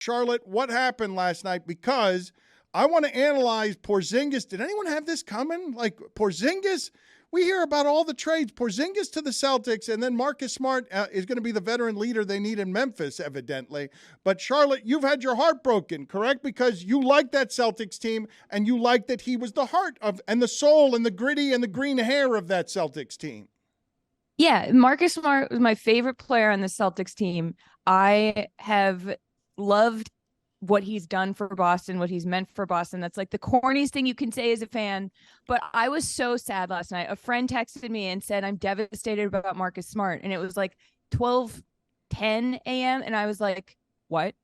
Charlotte, what happened last night? Because I want to analyze Porzingis. Did anyone have this coming? Like Porzingis, we hear about all the trades. Porzingis to the Celtics, and then Marcus Smart is going to be the veteran leader they need in Memphis, evidently. But Charlotte, you've had your heart broken, correct? Because you like that Celtics team, and you like that he was the heart of, and the soul, and the gritty, and the green hair of that Celtics team. Yeah, Marcus Smart was my favorite player on the Celtics team. I have loved what he's done for Boston, what he's meant for Boston. That's like the corniest thing you can say as a fan. But I was so sad last night. A friend texted me and said, I'm devastated about Marcus Smart. And it was like 12:10 a.m. And I was like, what?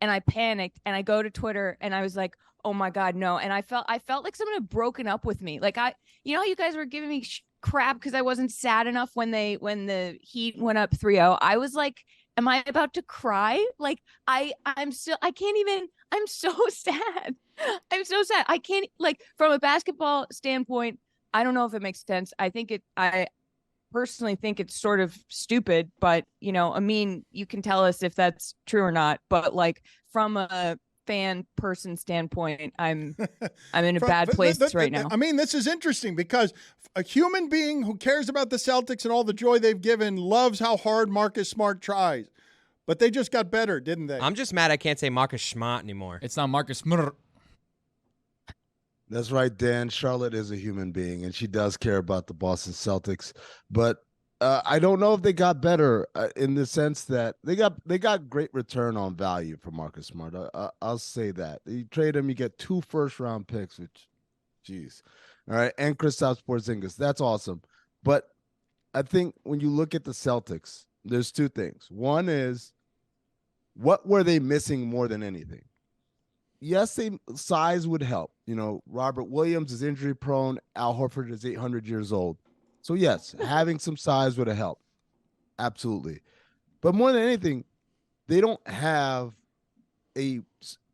And I panicked and I go to Twitter and I was like, oh my God, no. And I felt like someone had broken up with me. Like you guys were giving me crap because I wasn't sad enough when the Heat went up 3-0. I was like, am I about to cry? Like I'm so sad. I'm so sad. I can't, like, from a basketball standpoint, I don't know if it makes sense. I personally think it's sort of stupid, but Amin, you can tell us if that's true or not. But like from a fan person standpoint, I'm in a bad place right now. I mean, this is interesting because a human being who cares about the Celtics and all the joy they've given loves how hard Marcus Smart tries. But they just got better, didn't they? I'm just mad I can't say Marcus Smart anymore. It's not Marcus Smart. That's right, Dan. Charlotte is a human being, and she does care about the Boston Celtics. But I don't know if they got better in the sense that they got great return on value for Marcus Smart. I'll say that. You trade him, you get 2 first-round picks, which, geez. All right, and Kristaps Porzingis. That's awesome. But I think when you look at the Celtics, there's 2 things. One is, what were they missing more than anything? Yes, size would help. Robert Williams is injury prone. Al Horford is 800 years old. So yes, having some size would have helped. Absolutely. But more than anything, they don't have a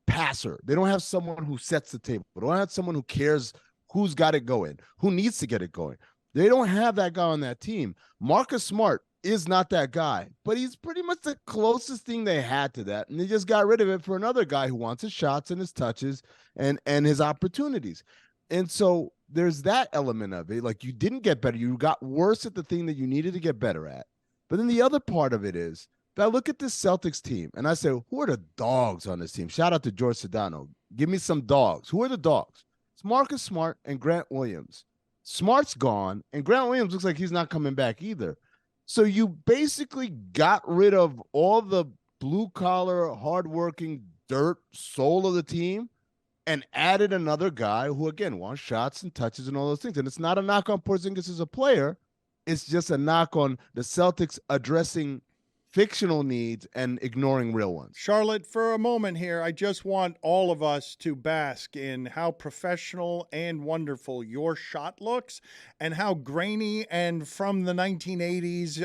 passer. They don't have someone who sets the table. They don't have someone who cares who's got it going, who needs to get it going. They don't have that guy on that team. Marcus Smart is not that guy, but he's pretty much the closest thing they had to that. And they just got rid of it for another guy who wants his shots and his touches and his opportunities. And so there's that element of it. Like, you didn't get better. You got worse at the thing that you needed to get better at. But then the other part of it is that I look at this Celtics team and I say, who are the dogs on this team? Shout out to George Sedano. Give me some dogs. Who are the dogs? It's Marcus Smart and Grant Williams. Smart's gone, and Grant Williams looks like he's not coming back either. So you basically got rid of all the blue-collar, hardworking dirt soul of the team and added another guy who, again, wants shots and touches and all those things. And it's not a knock on Porzingis as a player. It's just a knock on the Celtics addressing fictional needs and ignoring real ones. Charlotte, for a moment here, I just want all of us to bask in how professional and wonderful your shot looks and how grainy and from the 1980s,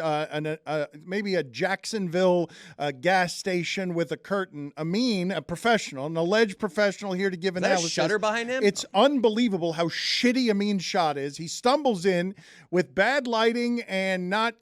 maybe a Jacksonville gas station with a curtain. Amin, a professional, an alleged professional here to give analysis. Is that a shutter behind him? It's unbelievable how shitty Amin's shot is. He stumbles in with bad lighting and not,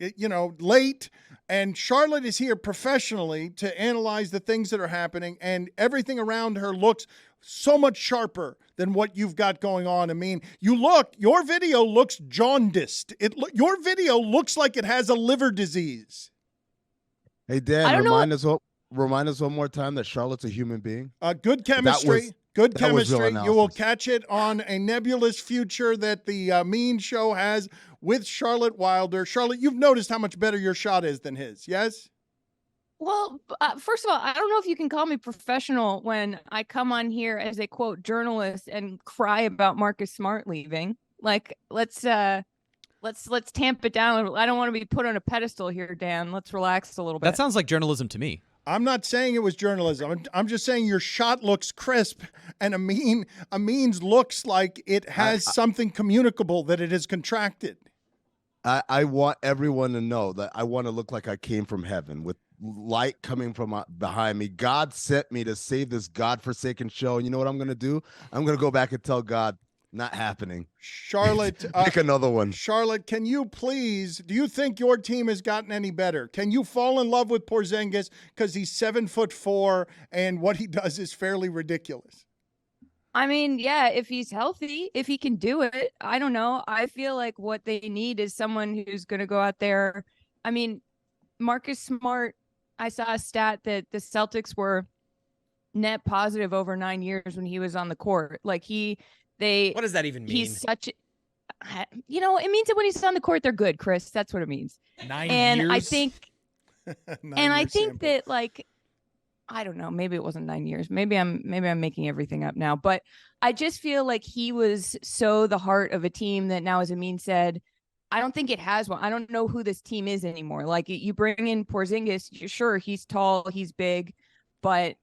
late. And Charlotte is here professionally to analyze the things that are happening, and everything around her looks so much sharper than what you've got going on. I mean, your video looks jaundiced. Your video looks like it has a liver disease. Hey, Dan, remind us one more time that Charlotte's a human being. Good chemistry. Good chemistry. You will catch it on a nebulous future that the Amin Show has with Charlotte Wilder. Charlotte, you've noticed how much better your shot is than his, yes? Well, first of all, I don't know if you can call me professional when I come on here as a, quote, journalist and cry about Marcus Smart leaving. Like, let's tamp it down. I don't want to be put on a pedestal here, Dan. Let's relax a little bit. That sounds like journalism to me. I'm not saying it was journalism. I'm just saying your shot looks crisp, and Amin's looks like it has something communicable that it has contracted. I want everyone to know that I want to look like I came from heaven with light coming from behind me. God sent me to save this godforsaken show. And you know what I'm going to do? I'm going to go back and tell God, Not happening. Charlotte, Pick another one. Charlotte, can you please, do you think your team has gotten any better? Can you fall in love with Porzingis because he's 7'4" and what he does is fairly ridiculous? I mean, yeah, if he's healthy, if he can do it, I don't know. I feel like what they need is someone who's going to go out there. I mean, Marcus Smart, I saw a stat that the Celtics were net positive over 9 years when he was on the court. Like what does that even mean? He's such, it means that when he's on the court, they're good, Chris. That's what it means. 9 and years. I think, Sample. that like, I don't know, maybe it wasn't 9 years. Maybe I'm making everything up now, but I just feel like he was so the heart of a team that now, as Amin said, I don't think it has one. I don't know who this team is anymore. Like you bring in Porzingis, sure, he's tall, he's big, but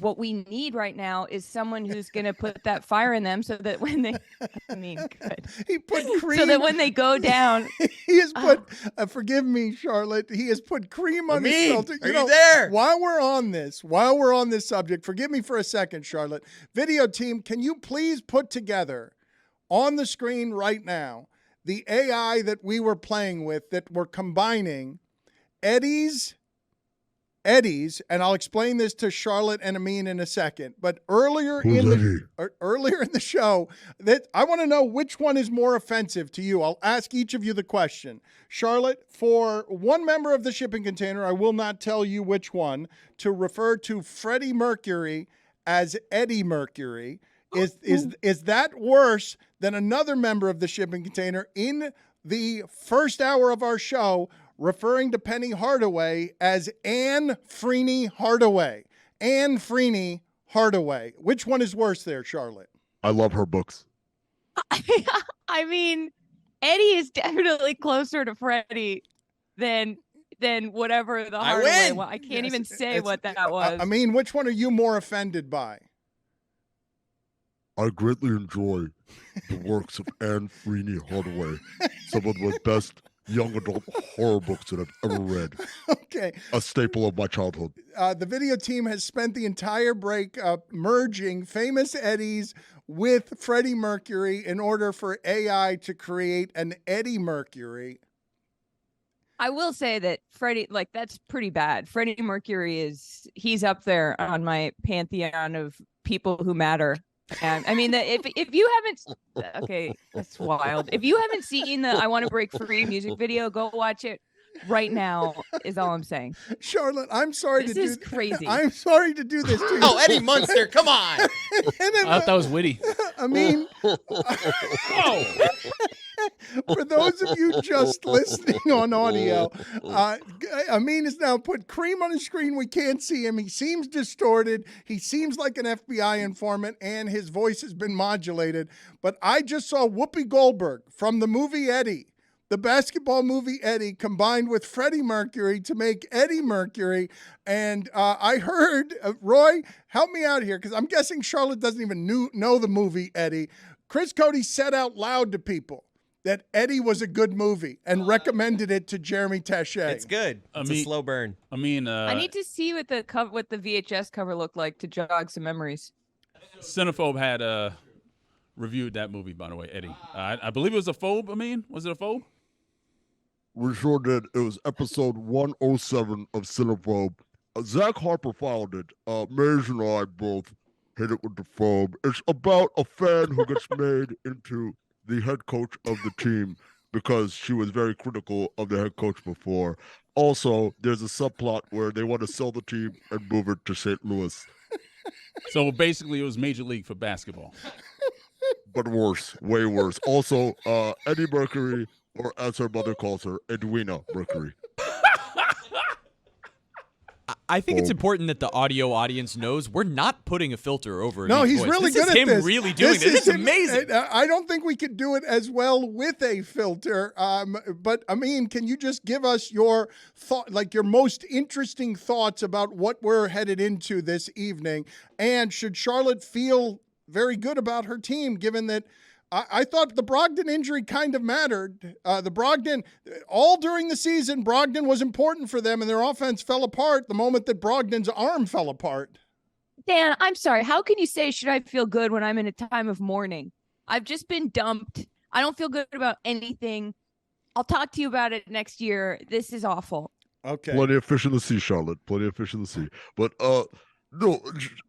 what we need right now is someone who's going to put that fire in them so that when they, good. He put cream. So that when they go down. He has put, forgive me, Charlotte, he has put cream on his Celtic. Are you there? While we're on this subject, forgive me for a second, Charlotte. Video team, can you please put together on the screen right now the AI that we were playing with that we're combining Eddie's, and I'll explain this to Charlotte and Amin in a second. But earlier in the show, that I want to know which one is more offensive to you. I'll ask each of you the question. Charlotte, for one member of the shipping container, I will not tell you which one, to refer to Freddie Mercury as Eddie Mercury. Is that worse than another member of the shipping container in the first hour of our show referring to Penny Hardaway as Anne Freeney Hardaway? Anne Freeney Hardaway. Which one is worse there, Charlotte? I love her books. I mean, Eddie is definitely closer to Freddie than whatever the Hardaway one. I can't even say what that was. I mean, which one are you more offended by? I greatly enjoy the works of Anne Freeney Hardaway, some of the best young adult horror books that I've ever read. Okay. A staple of my childhood. The video team has spent the entire break merging famous Eddies with Freddie Mercury in order for AI to create an Eddie Mercury. I will say that Freddie, like, that's pretty bad. Freddie Mercury he's up there on my pantheon of people who matter. And I mean, if you haven't, okay, that's wild. If you haven't seen the I Want to Break Free music video, go watch it right now, is all I'm saying. Charlotte, I'm sorry this to do is crazy. I'm sorry to do this to you. Oh, Eddie Munster, come on. I thought that was witty. I mean, for those of you just listening on audio, Amin has now put cream on his screen. We can't see him. He seems distorted. He seems like an FBI informant, and his voice has been modulated. But I just saw Whoopi Goldberg from the movie Eddie, the basketball movie Eddie, combined with Freddie Mercury to make Eddie Mercury. And I heard, Roy, help me out here, because I'm guessing Charlotte doesn't even know the movie Eddie. Chris Cody said out loud to people that Eddie was a good movie and recommended it to Jeremy Taché. It's good. It's a slow burn. I mean, I need to see what the VHS cover looked like to jog some memories. Cinephobe had reviewed that movie, by the way, Eddie. I believe it was a phobe. I mean, was it a phobe? We sure did. It was episode 107 of Cinephobe. Zach Harper found it. Maze and I both hit it with the phobe. It's about a fan who gets made into the head coach of the team because she was very critical of the head coach before. Also, there's a subplot where they want to sell the team and move it to St. Louis. So basically, it was Major League for basketball. But worse, way worse. Also, Eddie Mercury, or as her mother calls her, Edwina Mercury. I think it's important that the audio audience knows we're not putting a filter over. No, Amin's he's voice. really this good is at him this. really doing this. It's amazing. I don't think we could do it as well with a filter. But Amin, can you just give us your thought, like your most interesting thoughts about what we're headed into this evening? And should Charlotte feel very good about her team, given that I thought the Brogdon injury kind of mattered. The Brogdon, all during the season, Brogdon was important for them, and their offense fell apart the moment that Brogdon's arm fell apart. Dan, I'm sorry. How can you say, should I feel good when I'm in a time of mourning? I've just been dumped. I don't feel good about anything. I'll talk to you about it next year. This is awful. Okay. Plenty of fish in the sea, Charlotte. Plenty of fish in the sea. But no,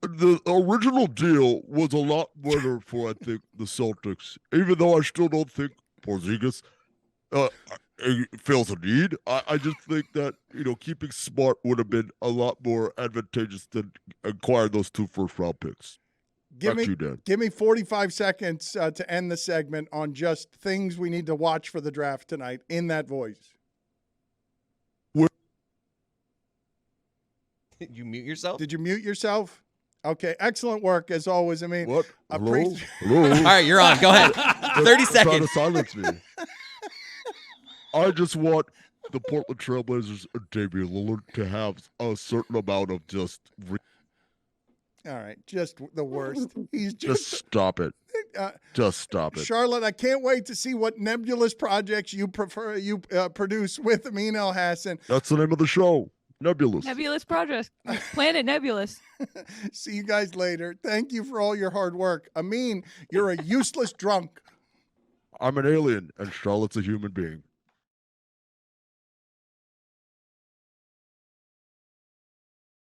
the original deal was a lot better for, I think, the Celtics. Even though I still don't think Porzingis feels a need. I just think that, keeping Smart would have been a lot more advantageous than acquiring those 2 first-round picks. Give me 45 seconds to end the segment on just things we need to watch for the draft tonight in that voice. You mute yourself? Did you mute yourself? Okay, excellent work as always. I mean, What? Hello? All right, you're on. Go ahead. 30 Trying to seconds. silence me. I just want the Portland Trailblazers and Damian Lillard to have a certain amount of just all right, just the worst. He's just stop it. Just stop it. Charlotte, I can't wait to see what nebulous projects you produce with Amin Elhassan. That's the name of the show. Nebulous. Nebulous Project. Planet Nebulous. See you guys later. Thank you for all your hard work. Amin, you're a useless drunk. I'm an alien, and Charlotte's a human being.